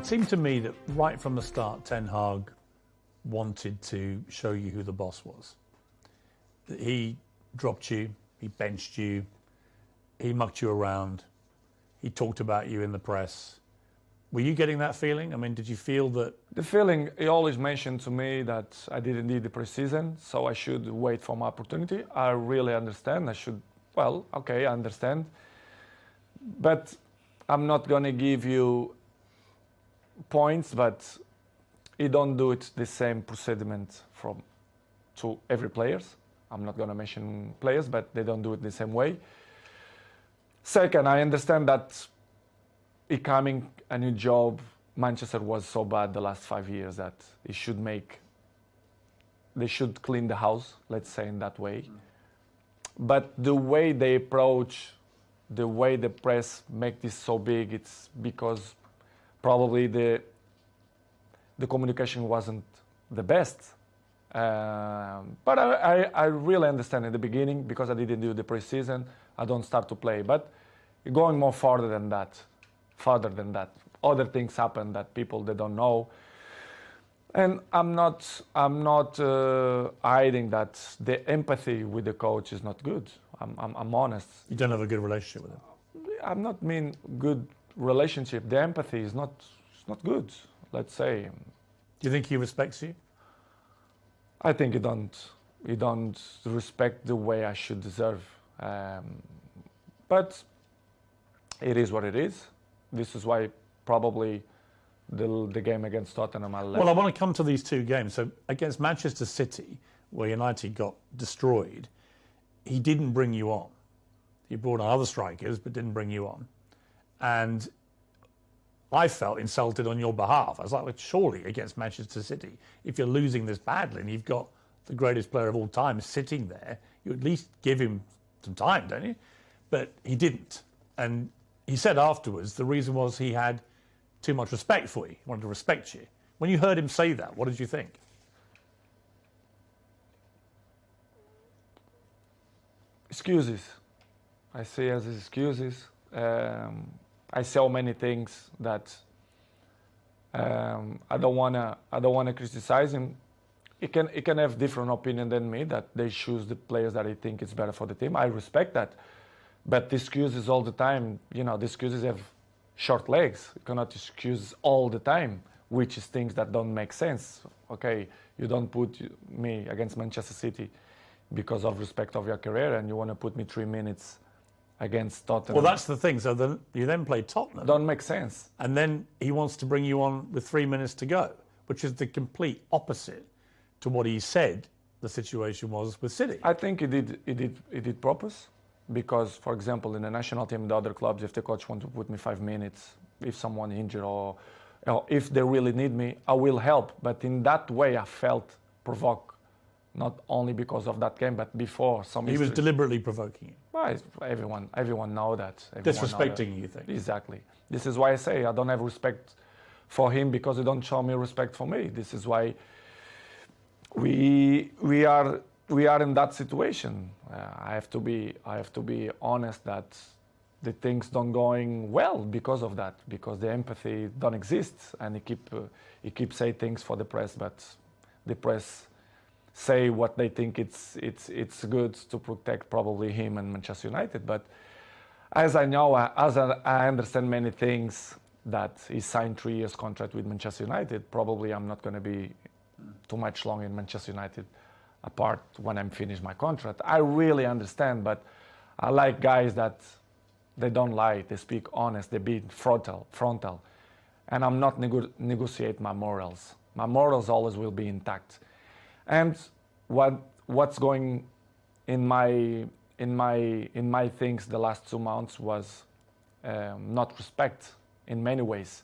seemed to me that right from the start, Ten Hag wanted to show you who the boss was. That he dropped you, he benched you, he mucked you around, he talked about you in the press. Were you getting that feeling? I mean, did you feel that? The feeling, he always mentioned to me that I didn't need the preseason, so I should wait for my opportunity. I really understand. I understand. But I'm not going to give you points, but he don't do it the same procediment to every players. I'm not going to mention players, but they don't do it the same way. Second, I understand that becoming a new job, Manchester was so bad the last 5 years that they should clean the house, let's say in that way. But the way they approach, the way the press make this so big, it's because probably the communication wasn't the best. But I really understand in the beginning, because I didn't do the preseason, I don't start to play. But going more further than that, other things happen that people they don't know. And I'm not hiding that the empathy with the coach is not good. I'm honest. You don't have a good relationship with him? I'm not mean good relationship. The empathy is not good, let's say. Do you think he respects you? I think he don't respect the way I should deserve. But it is what it is. This is why probably the game against Tottenham I left. Well, I want to come to these two games. So against Manchester City, where United got destroyed, he didn't bring you on. He brought on other strikers, but didn't bring you on. And I felt insulted on your behalf. I was like, well, surely against Manchester City, if you're losing this badly and you've got the greatest player of all time sitting there, you at least give him some time, don't you? But he didn't. And he said afterwards the reason was he had too much respect for you. He wanted to respect you. When you heard him say that, what did you think? Excuses. I say as excuses. I say many things that I don't wanna criticize him. He can have different opinion than me, that they choose the players that they think is better for the team. I respect that. But the excuses all the time, the excuses have short legs. You cannot excuse all the time, which is things that don't make sense. Okay, you don't put me against Manchester City because of respect of your career, and you want to put me 3 minutes against Tottenham. Well, that's the thing. So you then play Tottenham. Don't make sense. And then he wants to bring you on with 3 minutes to go, which is the complete opposite to what he said the situation was with City. I think he did purpose. Because, for example, in the national team, the other clubs, if the coach wants to put me 5 minutes, if someone injured or if they really need me, I will help. But in that way, I felt provoked, not only because of that game, but before some. He was deliberately provoking you. Well, everyone know that. Disrespecting you, you think? Exactly. This is why I say I don't have respect for him, because he don't show me respect for me. This is why we are in that situation. I have to be honest that the things don't going well because of that, because the empathy don't exist, and he keep say things for the press, but the press say what they think it's good to protect probably him and Manchester United. But as I know, as I understand many things, that he signed 3 years contract with Manchester United. Probably I'm not going to be too much long in Manchester United, apart when I'm finished my contract. I really understand, but I like guys that they don't lie, they speak honest, they be frontal, and I'm not negotiate my morals. My morals always will be intact. And what's going in my things the last 2 months was not respect in many ways.